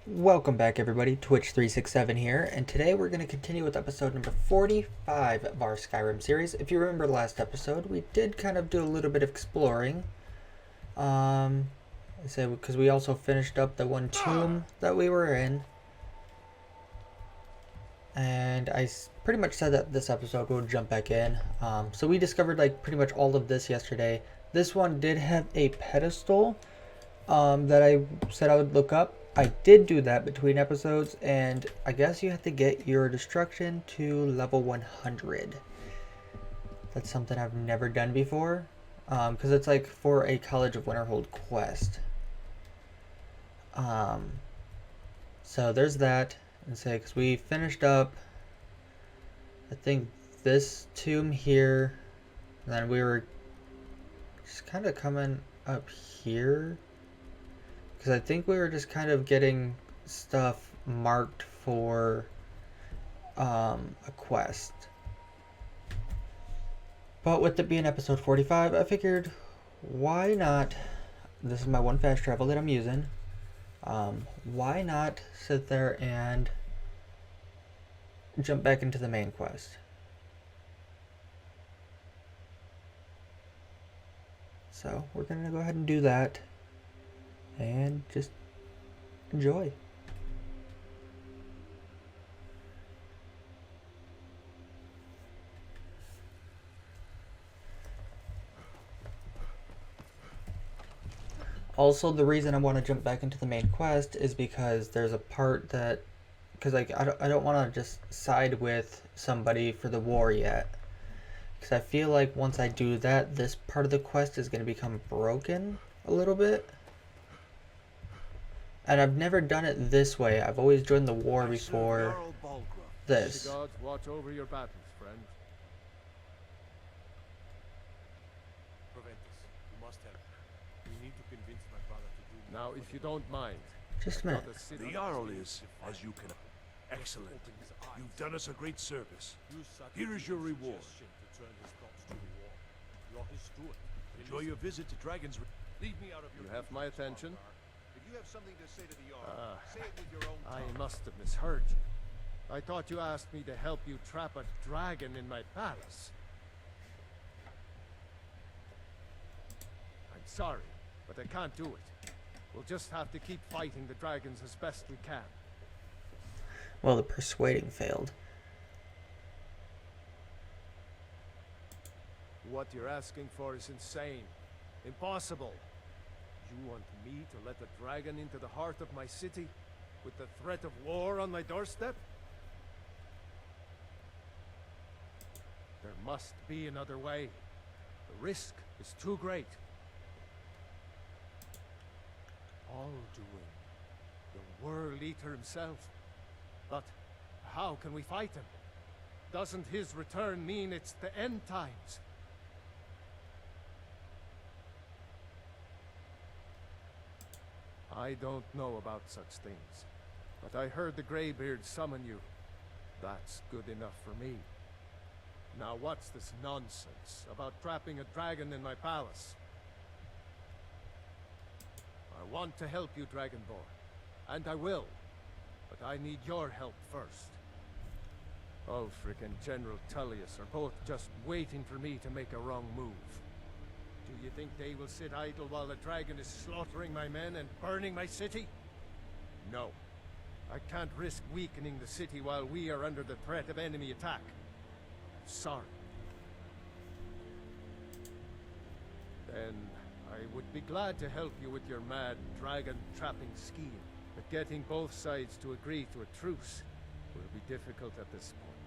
Welcome back, everybody. Twitch367 here, and today we're going to continue with episode number 45 of our Skyrim series. If you remember last episode, we did kind of do a little bit of exploring. I say because we also finished up the one tomb that we were in, and pretty much said that this episode we'll jump back in. So we discovered like pretty much all of this yesterday. This one did have a pedestal that I said I would look up. I did do that between episodes, and I guess you have to get your destruction to level 100. That's something I've never done before, because it's like for a College of Winterhold quest. So there's that, and say because we finished up, I think this tomb here, and then we were just kind of coming up here. Because I think we were just kind of getting stuff marked for a quest. But with it being episode 45, I figured, why not? This is my one fast travel that I'm using. Why not sit there and jump back into the main quest? So we're going to go ahead and do that. And just enjoy. Also, the reason I want to jump back into the main quest is because there's a part that, because like I don't want to just side with somebody for the war yet, because I feel like once I do that, this part of the quest is going to become broken a little bit. And I've never done it this way. I've always joined the war before this. The gods watch over your battles, friend. Prevent us. You must help. We need to convince my brother to do. Now, if you don't mind, Just a minute. The Jarl is, as you can. Excellent. You've done us a great service. Here is your reward. Enjoy your visit to Dragon's. Leave me out of your. You have my attention. If you have something to say to the Jarl, say it with your own I tongue. must have misheard you. I thought you asked me to help you trap a dragon in my palace. I'm sorry, but I can't do it. We'll just have to keep fighting the dragons as best we can. Well, the persuading failed. What you're asking for is insane. Impossible. You want me to let a dragon into the heart of my city with the threat of war on my doorstep? There must be another way. The risk is too great. All doing. The World Eater himself. But how can we fight him? Doesn't his return mean it's the end times? I don't know about such things, but I heard the Greybeard summon you. That's good enough for me. Now what's this nonsense about trapping a dragon in my palace? I want to help you, Dragonborn, and I will, but I need your help first. Ulfric and General Tullius are both just waiting for me to make a wrong move. Do you think they will sit idle while the dragon is slaughtering my men and burning my city? No. I can't risk weakening the city while we are under the threat of enemy attack. I'm sorry. Then I would be glad to help you with your mad dragon-trapping scheme. But getting both sides to agree to a truce will be difficult at this point.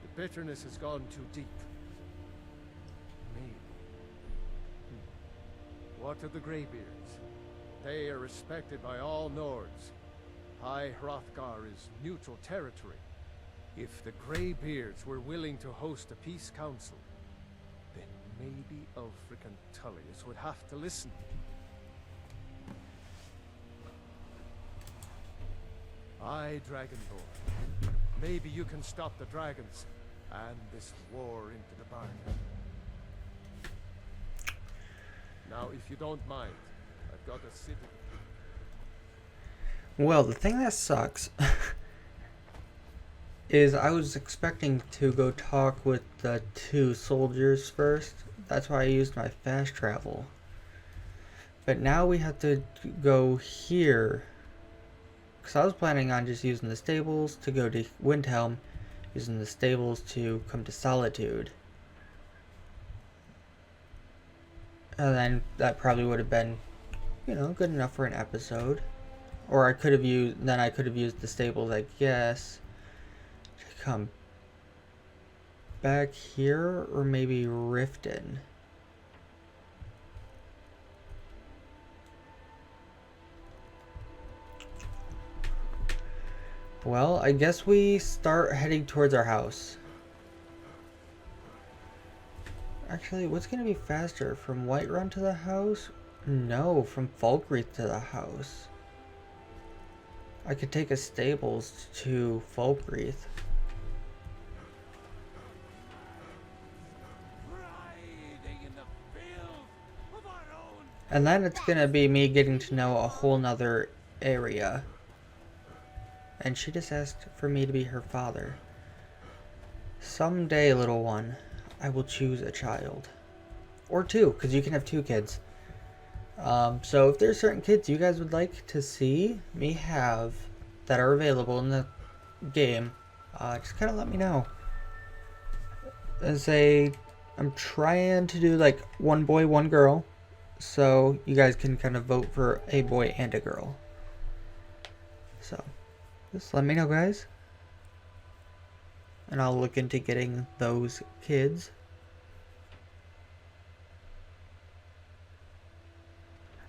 The bitterness has gone too deep. Maybe. What of the Greybeards? They are respected by all Nords. High Hrothgar is neutral territory. If the Greybeards were willing to host a peace council, then maybe Ulfric and Tullius would have to listen. Aye, Dragonborn. Maybe you can stop the dragons and this war into the bargain. Now, if you don't mind, I've got a city. Well, the thing that sucks is I was expecting to go talk with the 2 soldiers first. That's why I used my fast travel. But now we have to go here. Because I was planning on just using the stables to go to Windhelm, using the stables to come to Solitude. And then that probably would have been, you know, good enough for an episode. Or I could have used the stables, I guess, to come back here, or maybe Riften. Well, I guess we start heading towards our house. Actually, what's going to be faster? From Whiterun to the house? No, from Falkreath to the house. I could take a stables to Falkreath. And then it's going to be me getting to know a whole nother area. And she just asked for me to be her father. Someday, little one, I will choose a child. Or 2, because you can have 2 kids. So if there's certain kids you guys would like to see me have that are available in the game, just kind of let me know. I'm trying to do like 1 boy, 1 girl. So you guys can kind of vote for a boy and a girl. So just let me know, guys. And I'll look into getting those kids.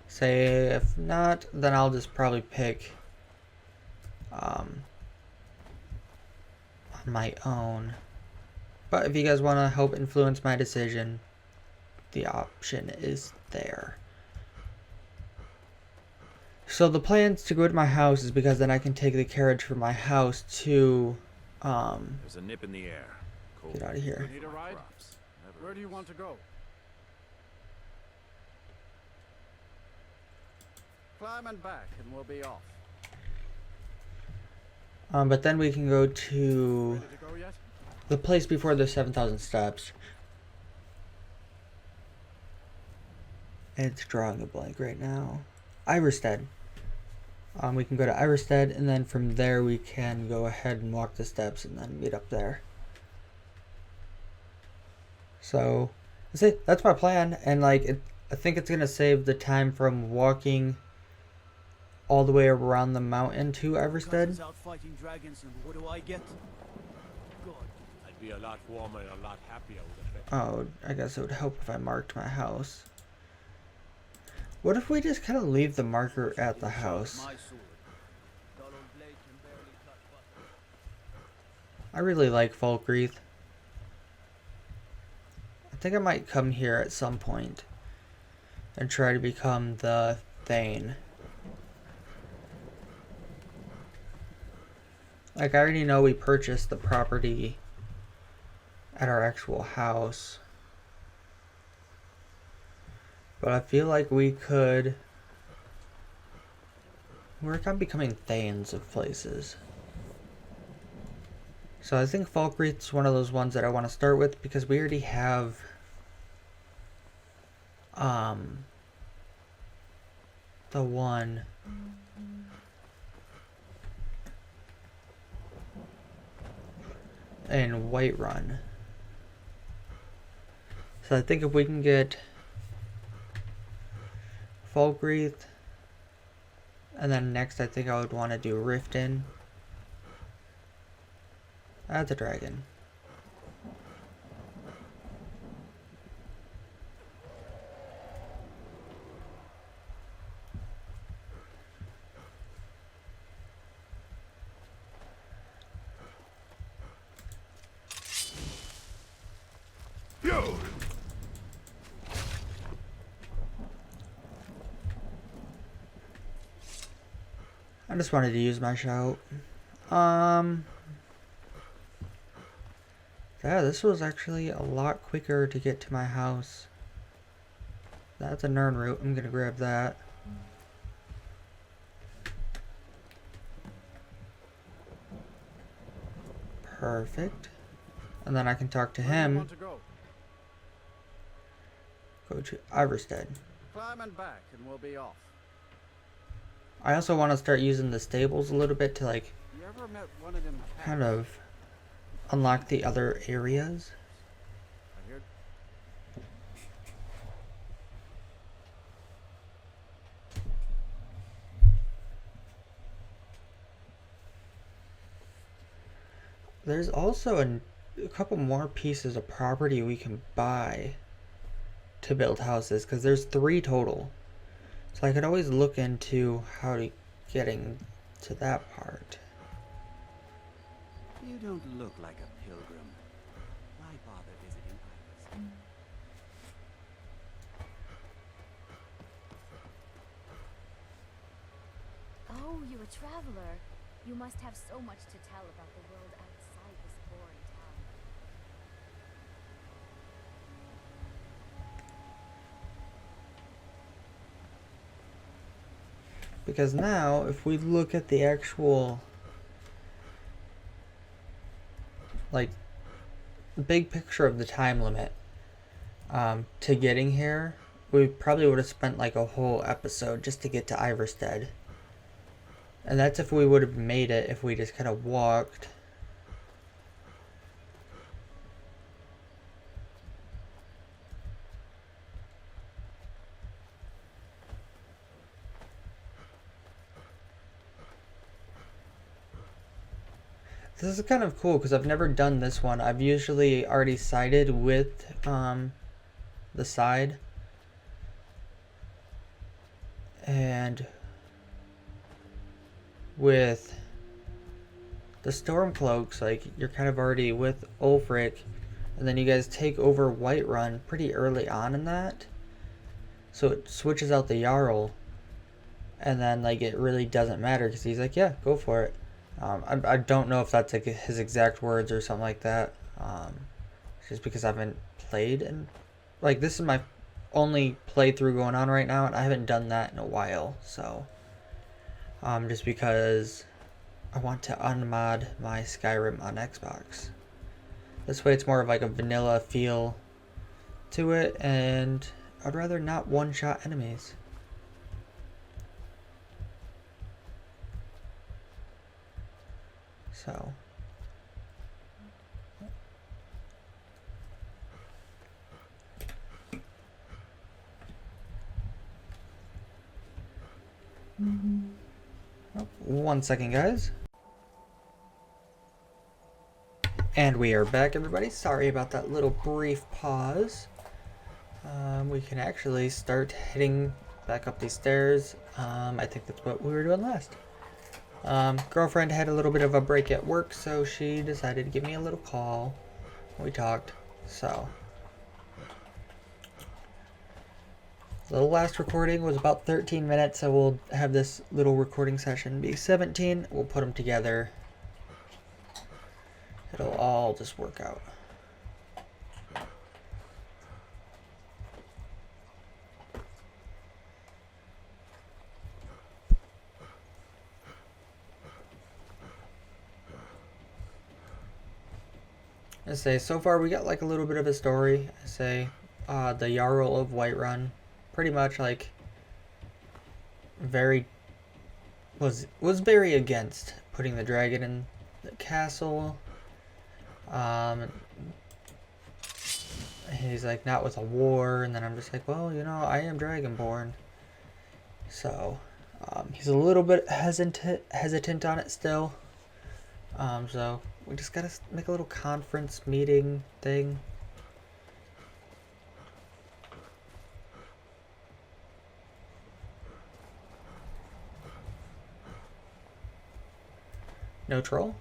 Say if not, then I'll just probably pick on my own. But if you guys want to help influence my decision, the option is there. So the plans to go to my house is because then I can take the carriage from my house to There's a nip in the air. Cold. get out of here. Need a ride? Where do you want to go? Climb and back and we'll be off. But then we can go to Ready to go yet? the place before the 7,000 steps. It's drawing a blank right now. Iverstead. We can go to Iverstead, and then from there we can go ahead and walk the steps and then meet up there. So, that's my plan, and like I think it's gonna save the time from walking all the way around the mountain to Iverstead. Out fighting dragons, and what do I get? God. I'd be a lot warmer and a lot happier with it. Oh, I guess it would help if I marked my house. What if we just kind of leave the marker at the house? My sword. Dull old blade can barely cut butter. I really like Falkreath. I think I might come here at some point and try to become the Thane. Like, I already know we purchased the property at our actual house. But I feel like we could work on becoming Thanes of places. So I think Falkreath's one of those ones that I want to start with because we already have the one in Whiterun. So I think if we can get Falkreath, and then next I think I would want to do Riften. That's a dragon. Yo! I just wanted to use my shout. Yeah, this was actually a lot quicker to get to my house. That's a Nern route. I'm gonna grab that. Perfect. And then I can talk to Where do you him. want to go? Go to Iverstead. Climb and back, and we'll be off. I also want to start using the stables a little bit to like You ever met one of them kind cats? of unlock the other areas. I hear. There's also a couple more pieces of property we can buy to build houses because there's 3 total. So I could always look into how to getting to that part. You don't look like a pilgrim. Why bother visiting Iverstead? Oh, you're a traveler. You must have so much to tell about the world outside this boring town. Because now, if we look at the actual, like, big picture of the time limit to getting here, we probably would have spent like a whole episode just to get to Iverstead. And that's if we would have made it, if we just kind of walked. This is kind of cool because I've never done this one. I've usually already sided with the side. And with the Stormcloaks, like, you're kind of already with Ulfric, and then you guys take over Whiterun pretty early on in that. So it switches out the Jarl, and then, like, it really doesn't matter because he's like, yeah, go for it. I don't know if that's like his exact words or something like that. Just because I haven't played, and like, this is my only playthrough going on right now, and I haven't done that in a while. So just because I want to unmod my Skyrim on Xbox. This way it's more of like a vanilla feel to it, and I'd rather not one-shot enemies. So oh, 1 second, guys. And we are back, everybody. Sorry about that little brief pause. We can actually start heading back up these stairs. I think that's what we were doing last. Girlfriend had a little bit of a break at work, so she decided to give me a little call. We talked. So the last recording was about 13 minutes, so we'll have this little recording session be 17. We'll put them together. It'll all just work out. I say, so far we got like a little bit of a story. I say, the Jarl of Whiterun, pretty much like was very against putting the dragon in the castle. He's like, not with a war, and then I'm just like, well, you know, I am Dragonborn, so he's a little bit hesitant on it still. So we just gotta make a little conference meeting thing. No troll?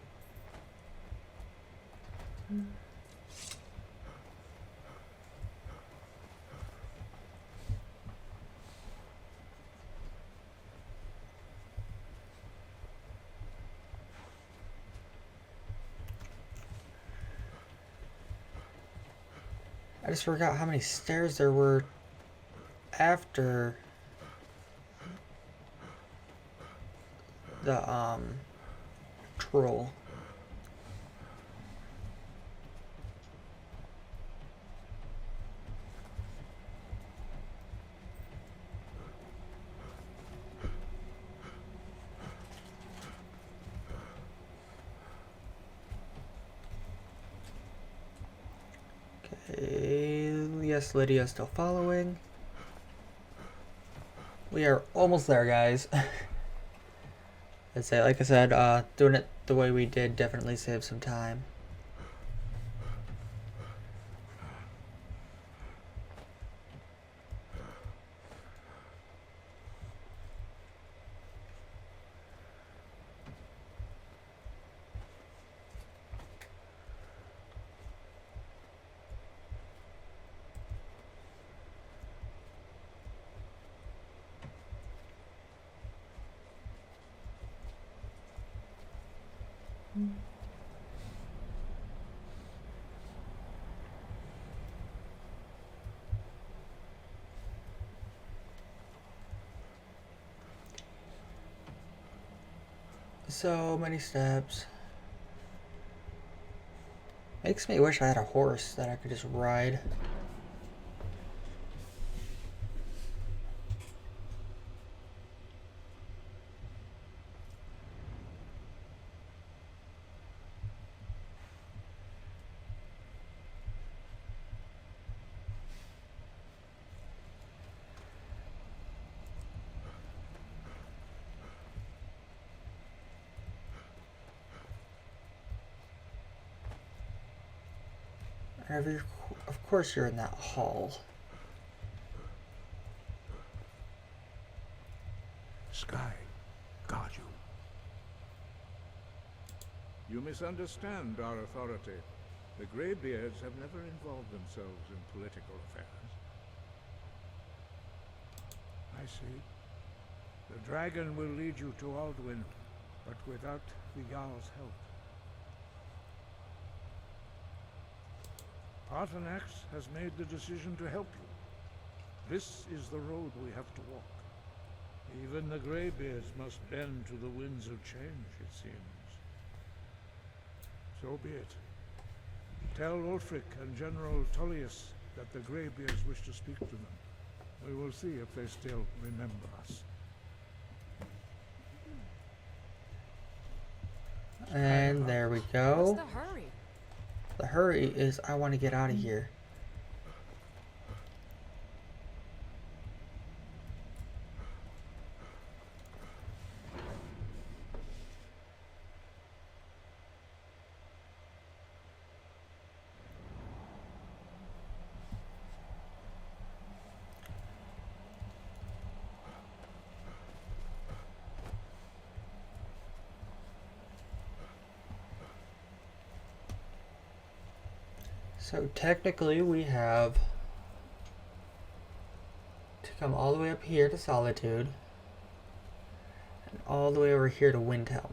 I just forgot how many stairs there were after the troll. Okay, yes, Lydia's still following. We are almost there, guys. I'd say, like I said, doing it the way we did definitely saved some time. So many steps. Makes me wish I had a horse that I could just ride. Of course you're in that hall. Sky, guard you. You misunderstand our authority. The Greybeards have never involved themselves in political affairs. I see. The dragon will lead you to Alduin, but without the Jarl's help. Paarthurnax has made the decision to help you. This is the road we have to walk. Even the Greybeards must bend to the winds of change, it seems. So be it. Tell Ulfric and General Tullius that the Greybeards wish to speak to them. We will see if they still remember us. And there we go. What's the hurry? The hurry is I want to get out of here. So technically we have to come all the way up here to Solitude and all the way over here to Windhelm.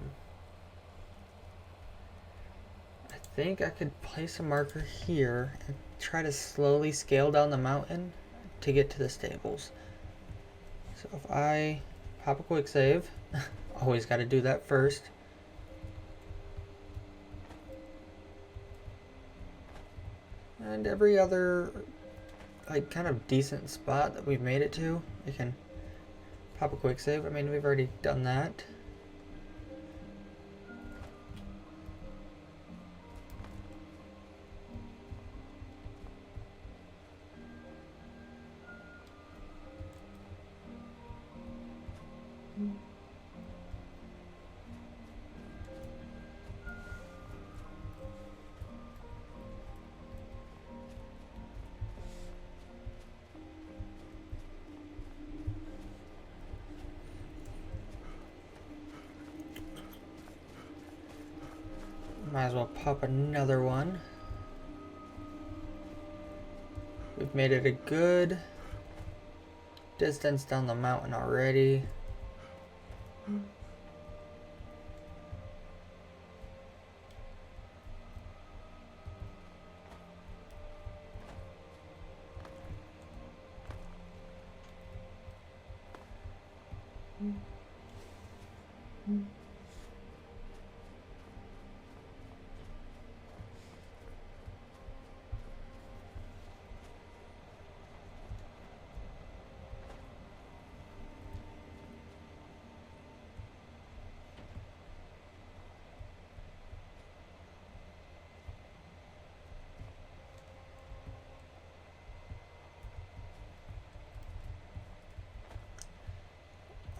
I think I could place a marker here and try to slowly scale down the mountain to get to the stables. So if I pop a quick save, always got to do that first. And every other, like, kind of decent spot that we've made it to, we can pop a quick save. I mean, we've already done that. Might as well pop another one. We've made it a good distance down the mountain already.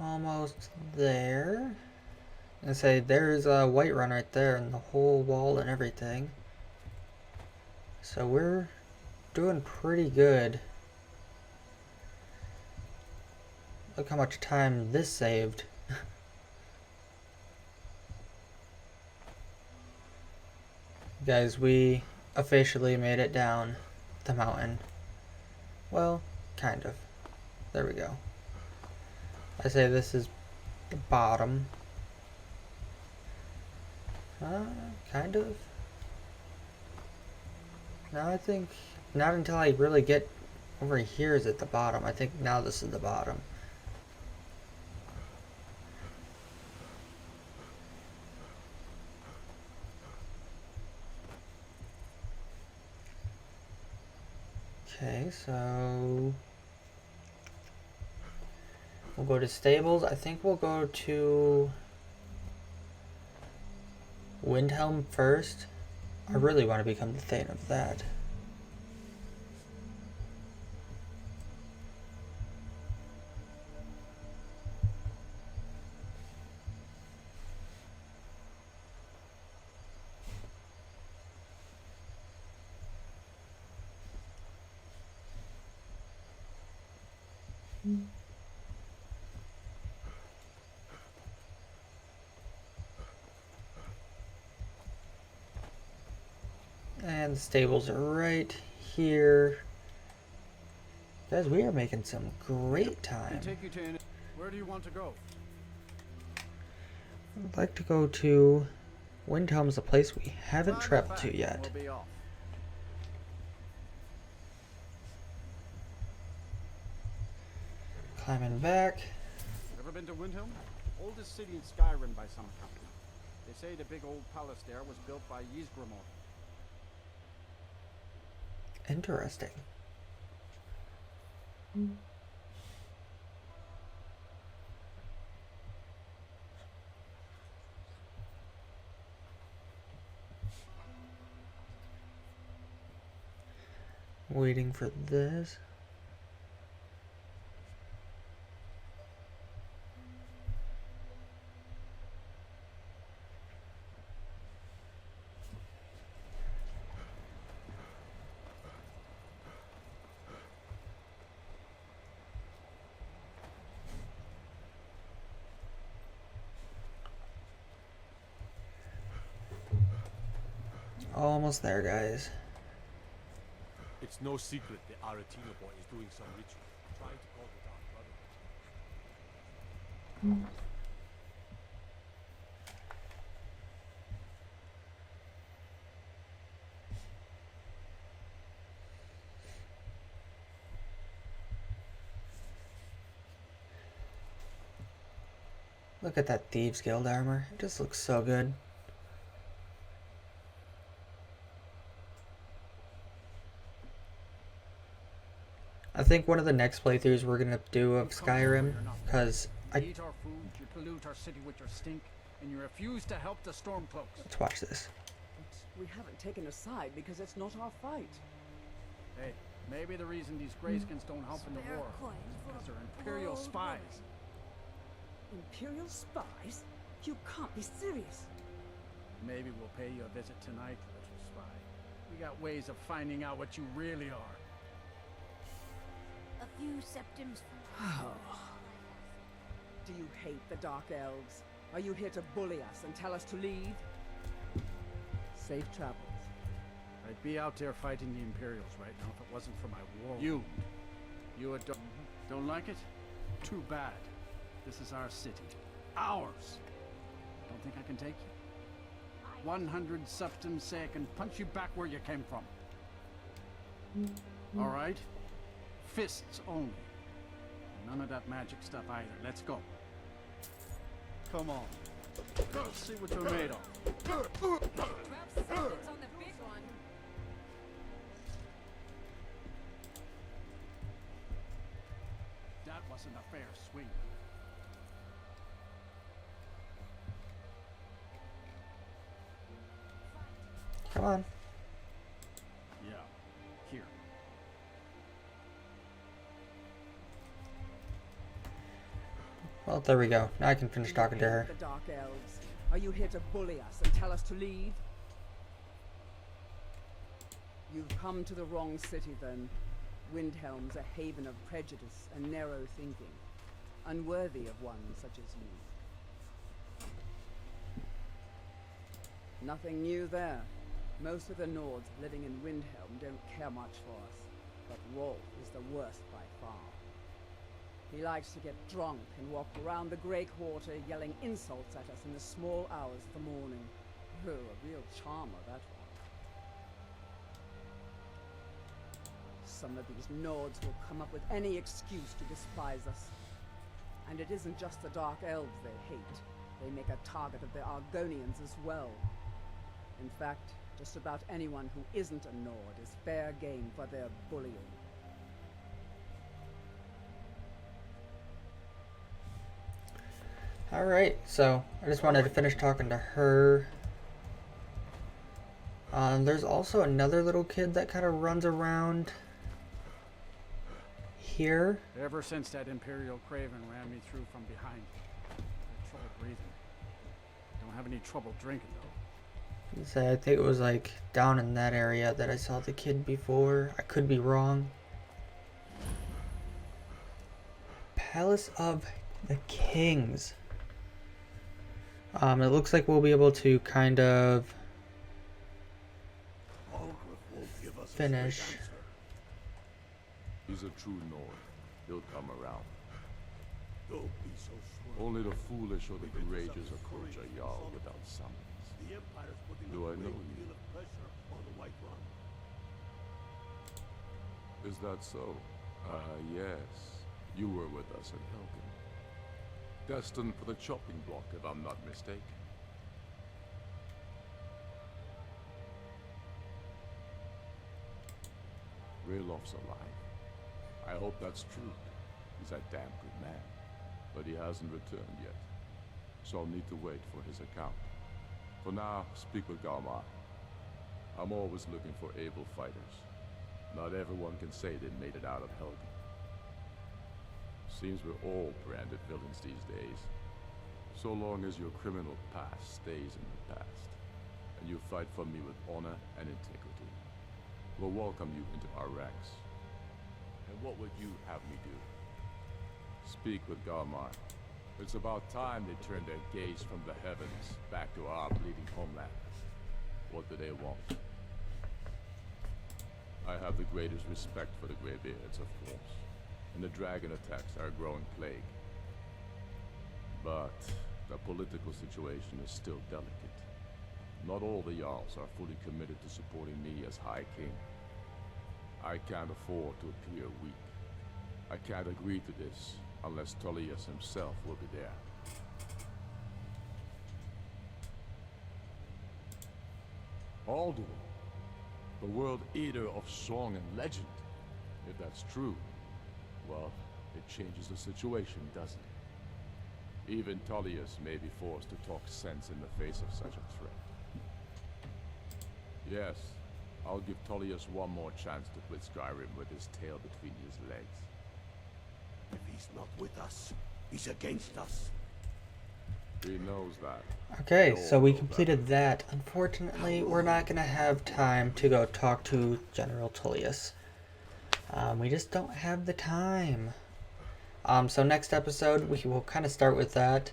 almost there. I say there's a white run right there and the whole wall and everything. So we're doing pretty good. Look how much time this saved. Guys, we officially made it down the mountain. Well, kind of. There we go. I say this is the bottom. Kind of. Now I think not until I really get over here is at the bottom. I think now this is the bottom. Okay, so we'll go to stables. I think we'll go to Windhelm first. I really want to become the Thane of that. And the stables are right here. Guys, we are making some great time. Take you to where do you want to go? I'd like to go to Windhelm's, a place we haven't traveled to yet. We'll be off. Climbing back. Ever been to Windhelm? Oldest city in Skyrim by some count. They say the big old palace there was built by Ysgramor. Interesting. Waiting for this. Almost there, guys. It's no secret the Aratina boy is doing some ritual, trying to call the Dark Brotherhood. Look at that Thieves Guild armor. It just looks so good. I think one of the next playthroughs we're gonna do of Skyrim, because You eat our food, you pollute our city with your stink, and you refuse to help the Stormcloaks. let's watch this. But we haven't taken a side because it's not our fight. Hey, maybe the reason these Greyskins don't help in the war is because they're Imperial spies. Imperial spies? You can't be serious. Maybe we'll pay you a visit tonight, little spy. We got ways of finding out what you really are. A few septims Do you hate the Dark Elves? Are you here to bully us and tell us to leave? Safe travels. I'd be out there fighting the Imperials right now if it wasn't for my war. You don't like it? Too bad. This is our city. Ours! Don't think I can take you? 100 septims say I can punch you back where you came from. All right? Fists only. None of that magic stuff either. Let's go. Come on. Let's see what you're made of. on the big one. That wasn't a fair swing. Come on. Yeah. Here. Well, Oh, there we go. Now I can finish talking to her. The Dark Elves. Are you here to bully us and tell us to leave? You've come to the wrong city then. Windhelm's a haven of prejudice and narrow thinking, unworthy of one such as you. Nothing new there. Most of the Nords living in Windhelm don't care much for us, but Rolf is the worst by far. He likes to get drunk and walk around the Grey Quarter yelling insults at us in the small hours of the morning. Oh, a real charmer, that one. Some of these Nords will come up with any excuse to despise us. And it isn't just the Dark Elves they hate. They make a target of the Argonians as well. In fact, just about anyone who isn't a Nord is fair game for their bullying. Alright, so I just wanted to finish talking to her. There's also another little kid that kind of runs around here. Ever since that Imperial Craven ran me through from behind, I had trouble breathing. Don't have any trouble drinking though. So I think it was like down in that area that I saw the kid before. I could be wrong. Palace of the Kings. It looks like we'll be able to kind of finish. He's a true Nord. He'll come around. Only the foolish or the courageous approach a Jarl without summons. Do I know you? Is that so? Yes. You were with us at Helgen. Destined for the chopping block, if I'm not mistaken. Raylof's alive. I hope that's true. He's a damn good man. But he hasn't returned yet. So I'll need to wait for his account. For now, speak with Galmar. I'm always looking for able fighters. Not everyone can say they made it out of Helgen. Seems we're all branded villains these days. So long as your criminal past stays in the past, and you fight for me with honor and integrity, we'll welcome you into our ranks. And what would you have me do? Speak with Galmar. It's about time they turned their gaze from the heavens back to our bleeding homeland. What do they want? I have the greatest respect for the Greybeards, of course. And the dragon attacks are a growing plague. But the political situation is still delicate. Not all the Jarls are fully committed to supporting me as High King. I can't afford to appear weak. I can't agree to this unless Tullius himself will be there. Alduin, the World Eater of song and legend. If that's true, well, it changes the situation, doesn't it? Even Tullius may be forced to talk sense in the face of such a threat. Yes, I'll give Tullius one more chance to quit Skyrim with his tail between his legs. If he's not with us, he's against us. He knows that. Okay, so we completed that. Unfortunately, we're not going to have time to go talk to General Tullius. We just don't have the time. So next episode, we will kind of start with that.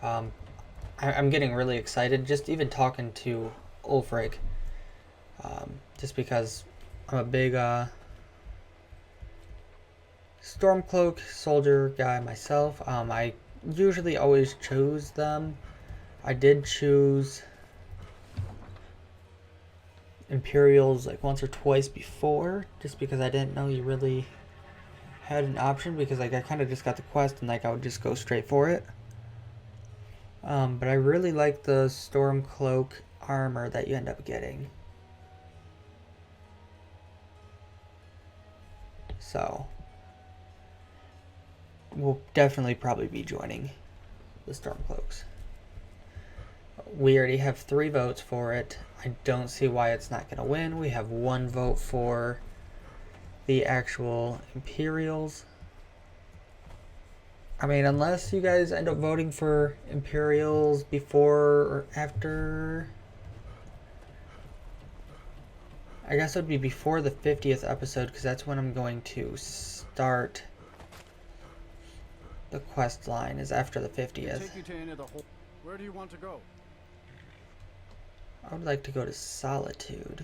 I'm getting really excited, just even talking to Ulfric. Just because I'm a big Stormcloak soldier guy myself. I usually always choose them. I did choose Imperials like once or twice before, just because I didn't know you really had an option, because like I kind of just got the quest and like I would just go straight for it. But I really like the Stormcloak armor that you end up getting. So we'll definitely probably be joining the Stormcloaks. We already have 3 votes for it. I don't see why it's not going to win. We have 1 vote for the actual Imperials. I mean, unless you guys end up voting for Imperials before or after. I guess it would be before the 50th episode, because that's when I'm going to start the quest line, is after the 50th. Take you to any of the whole. Where do you want to go? I would like to go to Solitude.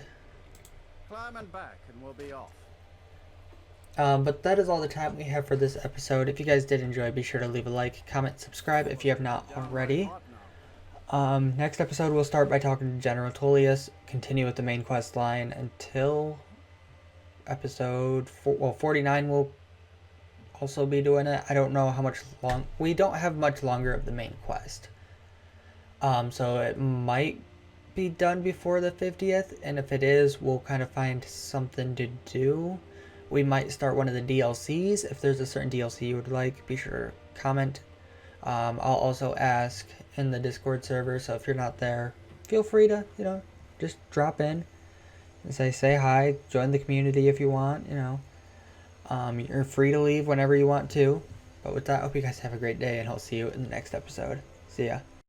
Climb and back, and we'll be off. But that is all the time we have for this episode. If you guys did enjoy, be sure to leave a like, comment, subscribe if you have not already. Next episode we'll start by talking to General Tullius, continue with the main quest line until episode 49 will also be doing it. I don't know how much long, we don't have much longer of the main quest. So it might be done before the 50th, and if it is, we'll kind of find something to do. We might start one of the DLCs. If there's a certain DLC you would like, be sure to comment. I'll also ask in the Discord server, so if you're not there, feel free to, just drop in and say hi, join the community if you want, You're free to leave whenever you want to. But with that, I hope you guys have a great day, and I'll see you in the next episode. See ya.